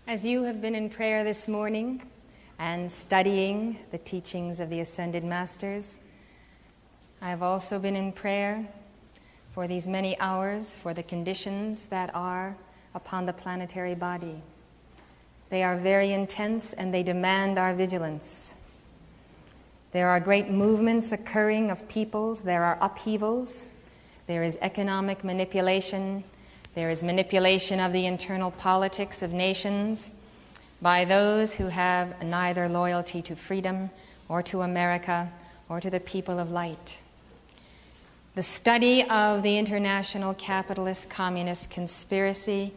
As you have been in prayer this morning and studying the teachings of the Ascended Masters, I have also been in prayer for these many hours for the conditions that are upon the planetary body. They are very intense and they demand our vigilance. There are great movements occurring of peoples. There are upheavals. There is economic manipulation. There is manipulation of the internal politics of nations by those who have neither loyalty to freedom or to America or to the people of light. The study of the international capitalist communist conspiracy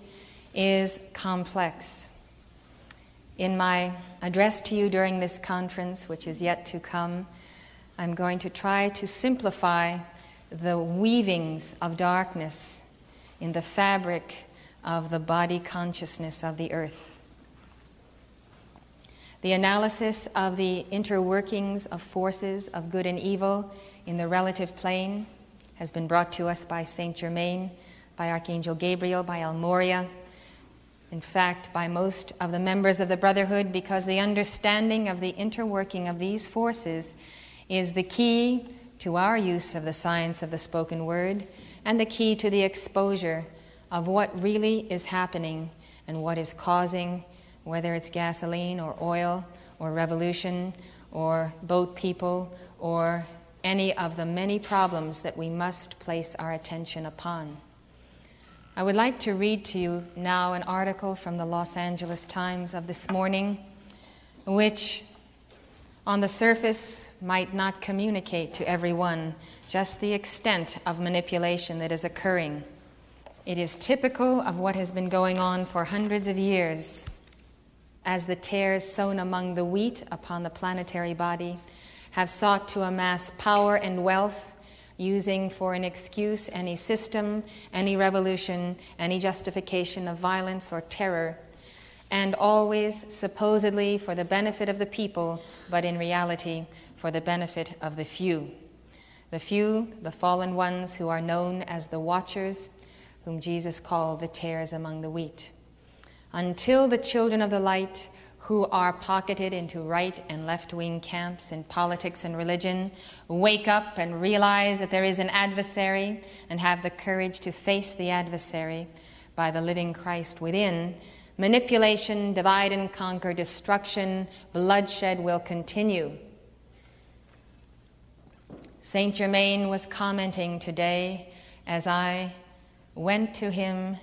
is complex. In my address to you during this conference, which is yet to come, I'm going to try to simplify the weavings of darkness in the fabric of the body consciousness of the earth. The analysis of the interworkings of forces of good and evil in the relative plane has been brought to us by Saint Germain, by Archangel Gabriel, by El Moria, in fact, by most of the members of the Brotherhood, because the understanding of the interworking of these forces is the key to our use of the science of the spoken word and the key to the exposure of what really is happening and what is causing, whether it's gasoline or oil or revolution or boat people or any of the many problems that we must place our attention upon. I would like to read to you now an article from the Los Angeles Times of this morning, which on the surface might not communicate to everyone just the extent of manipulation that is occurring. It is typical of what has been going on for hundreds of years, as the tares sown among the wheat upon the planetary body have sought to amass power and wealth, using for an excuse any system, any revolution, any justification of violence or terror, and always supposedly for the benefit of the people, but in reality for the benefit of the few. The few, the fallen ones who are known as the watchers, whom Jesus called the tares among the wheat. Until the children of the light, who are pocketed into right and left-wing camps in politics and religion, wake up and realize that there is an adversary and have the courage to face the adversary by the living Christ within, manipulation, divide and conquer, destruction, bloodshed will continue. Saint Germain was commenting today as I went to him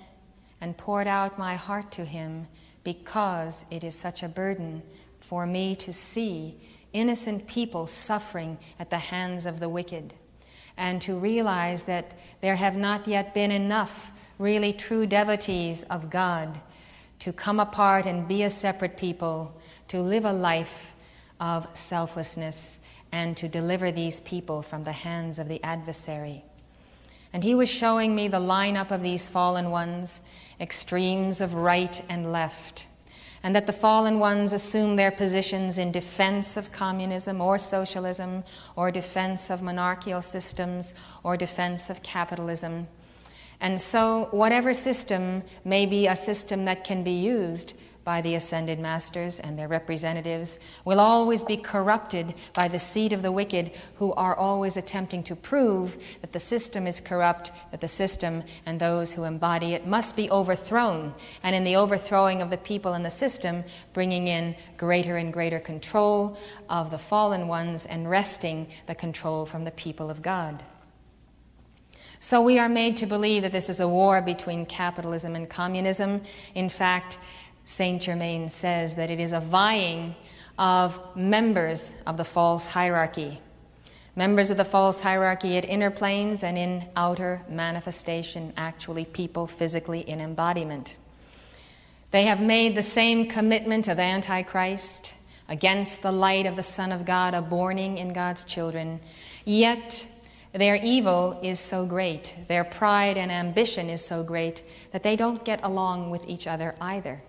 and poured out my heart to him, because it is such a burden for me to see innocent people suffering at the hands of the wicked, and to realize that there have not yet been enough really true devotees of God to come apart and be a separate people, to live a life of selflessness, and to deliver these people from the hands of the adversary. And he was showing me the lineup of these fallen ones, extremes of right and left, and that the fallen ones assume their positions in defense of communism or socialism or defense of monarchical systems or defense of capitalism. And so whatever system may be a system that can be used by the Ascended Masters and their representatives will always be corrupted by the seed of the wicked, who are always attempting to prove that the system is corrupt, that the system and those who embody it must be overthrown, and in the overthrowing of the people and the system, bringing in greater and greater control of the fallen ones and wresting the control from the people of God. So we are made to believe that this is a war between capitalism and communism. In fact, Saint Germain says that it is a vying of members of the false hierarchy. Members of the false hierarchy at inner planes and in outer manifestation, actually people physically in embodiment. They have made the same commitment of Antichrist against the light of the Son of God, aborning in God's children, yet their evil is so great, their pride and ambition is so great, that they don't get along with each other either.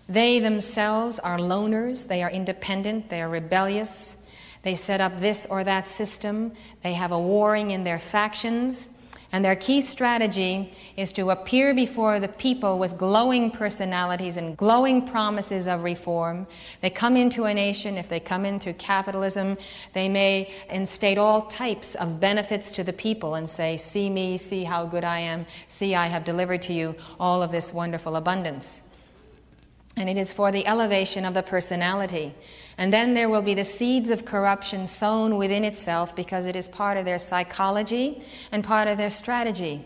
They themselves are loners, they are independent, they are rebellious, they set up this or that system, they have a warring in their factions, And their key strategy is to appear before the people with glowing personalities and glowing promises of reform. They come into a nation, if they come in through capitalism, they may instate all types of benefits to the people and say, see me, see how good I am, see I have delivered to you all of this wonderful abundance. And it is for the elevation of the personality. And then there will be the seeds of corruption sown within itself, because it is part of their psychology and part of their strategy.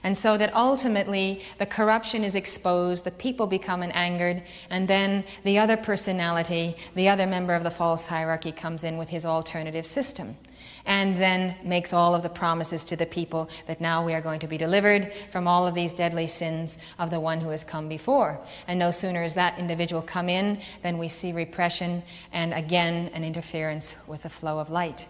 And so that ultimately the corruption is exposed, the people become angered, and then the other personality, the other member of the false hierarchy, comes in with his alternative system, and then makes all of the promises to the people that now we are going to be delivered from all of these deadly sins of the one who has come before. And no sooner is that individual come in than we see repression and again an interference with the flow of light.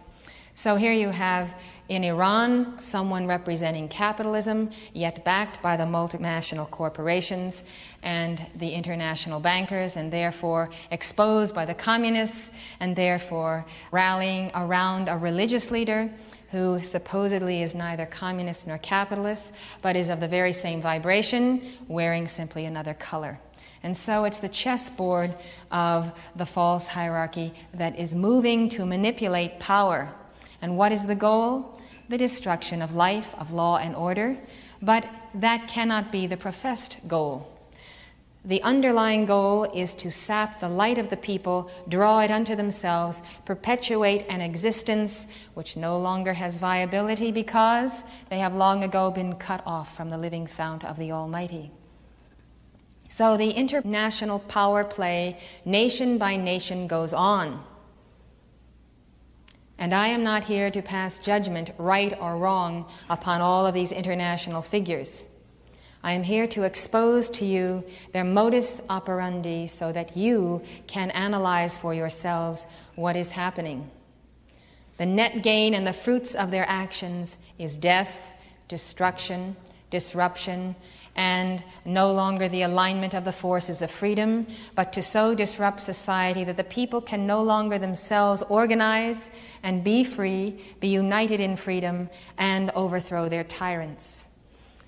So here you have in Iran someone representing capitalism, yet backed by the multinational corporations and the international bankers, and therefore exposed by the communists, and therefore rallying around a religious leader who supposedly is neither communist nor capitalist, but is of the very same vibration, wearing simply another color. And so it's the chessboard of the false hierarchy that is moving to manipulate power. And what is the goal? The destruction of life, of law and order. But that cannot be the professed goal. The underlying goal is to sap the light of the people, draw it unto themselves, perpetuate an existence which no longer has viability because they have long ago been cut off from the living fount of the Almighty. So the international power play, nation by nation, goes on. And I am not here to pass judgment, right or wrong, upon all of these international figures. I am here to expose to you their modus operandi so that you can analyze for yourselves what is happening. The net gain and the fruits of their actions is death, destruction, disruption, and no longer the alignment of the forces of freedom, but to so disrupt society that the people can no longer themselves organize and be free, be united in freedom, and overthrow their tyrants.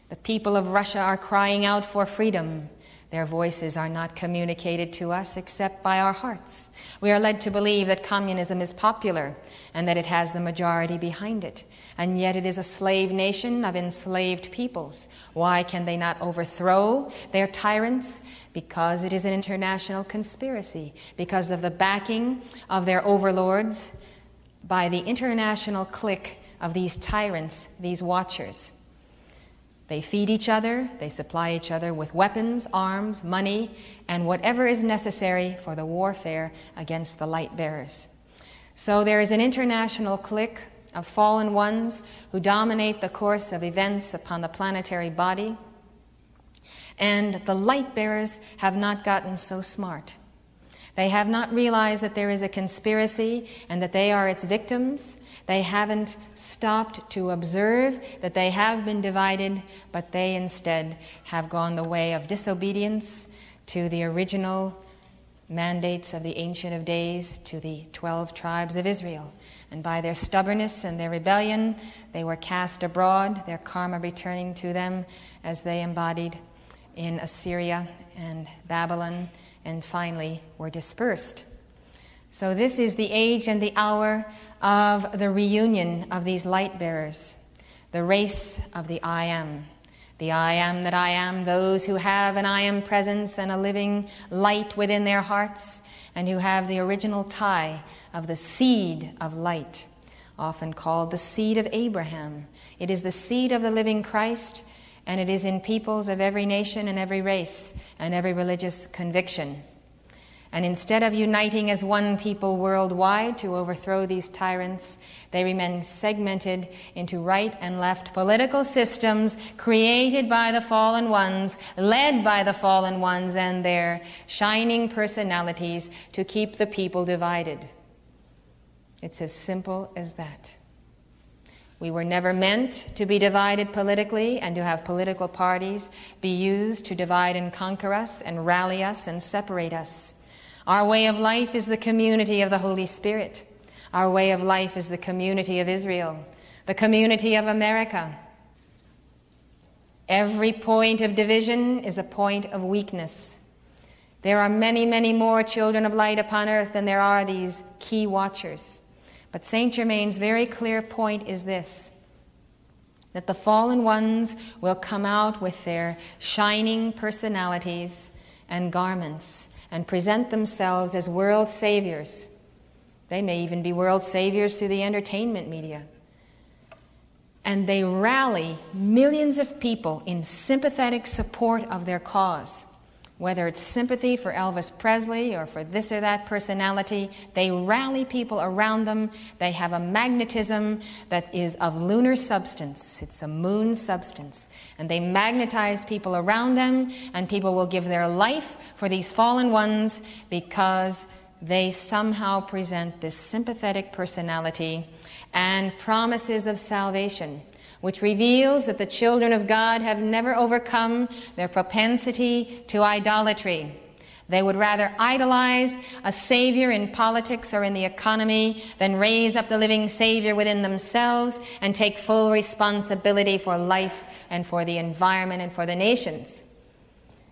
The people of Russia are crying out for freedom. Their voices are not communicated to us except by our hearts. We are led to believe that communism is popular and that it has the majority behind it. And yet it is a slave nation of enslaved peoples. Why can they not overthrow their tyrants? Because it is an international conspiracy, because of the backing of their overlords by the international clique of these tyrants, these watchers. They feed each other, they supply each other with weapons, arms, money, and whatever is necessary for the warfare against the light bearers. So there is an international clique of fallen ones who dominate the course of events upon the planetary body. And the light bearers have not gotten so smart. They have not realized that there is a conspiracy and that they are its victims. They haven't stopped to observe that they have been divided, but they instead have gone the way of disobedience to the original mandates of the Ancient of Days, to the 12 tribes of Israel. And by their stubbornness and their rebellion, they were cast abroad, their karma returning to them as they embodied in Assyria and Babylon, and finally were dispersed. So this is the age and the hour of the reunion of these light bearers, the race of the I Am. The I Am that I Am, those who have an I Am presence and a living light within their hearts, and who have the original tie of the seed of light, often called the seed of Abraham. It is the seed of the living Christ, and it is in peoples of every nation and every race and every religious conviction. And instead of uniting as one people worldwide to overthrow these tyrants, they remain segmented into right and left political systems created by the fallen ones, led by the fallen ones and their shining personalities to keep the people divided. It's as simple as that. We were never meant to be divided politically and to have political parties be used to divide and conquer us and rally us and separate us. Our way of life is the community of the Holy Spirit. Our way of life is the community of Israel, the community of America. Every point of division is a point of weakness. There are many, many more children of light upon earth than there are these key watchers. But Saint Germain's very clear point is this, that the fallen ones will come out with their shining personalities and garments and present themselves as world saviors. They may even be world saviors through the entertainment media. And they rally millions of people in sympathetic support of their cause. Whether it's sympathy for Elvis Presley or for this or that personality, they rally people around them. They have a magnetism that is of lunar substance. It's a moon substance. And they magnetize people around them, and people will give their life for these fallen ones because they somehow present this sympathetic personality and promises of salvation, which reveals that the children of God have never overcome their propensity to idolatry. They would rather idolize a savior in politics or in the economy than raise up the living Savior within themselves and take full responsibility for life and for the environment and for the nations.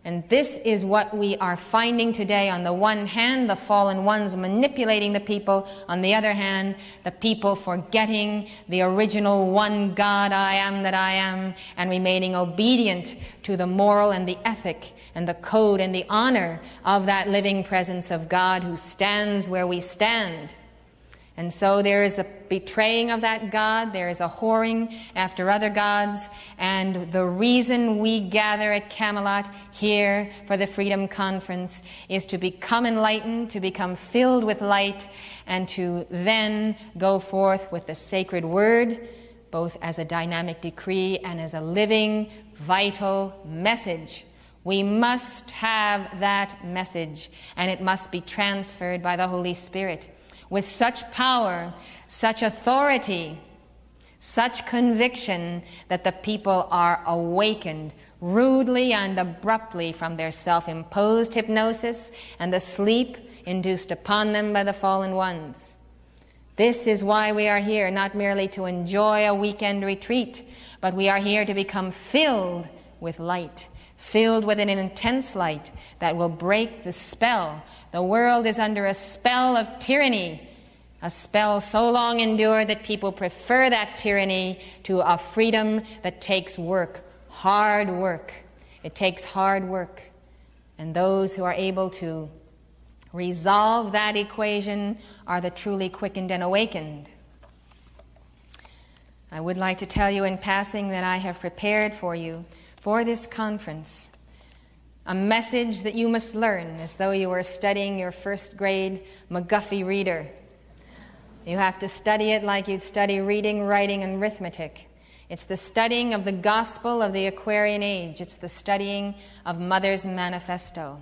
And this is what we are finding today. On the one hand, the fallen ones manipulating the people. On the other hand, the people forgetting the original one God, I am that I am, and remaining obedient to the moral and the ethic and the code and the honor of that living presence of God who stands where we stand. And so there is a betraying of that God, there is a whoring after other gods, and the reason we gather at Camelot here for the Freedom Conference is to become enlightened, to become filled with light, and to then go forth with the sacred word, both as a dynamic decree and as a living, vital message. We must have that message, and it must be transferred by the Holy Spirit with such power, such authority, such conviction that the people are awakened rudely and abruptly from their self-imposed hypnosis and the sleep induced upon them by the fallen ones. This is why we are here, not merely to enjoy a weekend retreat, but we are here to become filled with light, filled with an intense light that will break the spell. The world is under a spell of tyranny, a spell so long endured that people prefer that tyranny to a freedom that takes work, hard work. It takes hard work. And those who are able to resolve that equation are the truly quickened and awakened. I would like to tell you in passing that I have prepared for you, for this conference, a message that you must learn as though you were studying your first grade McGuffey reader. You have to study it like you'd study reading, writing, and arithmetic. It's the studying of the gospel of the Aquarian age. It's the studying of Mother's Manifesto.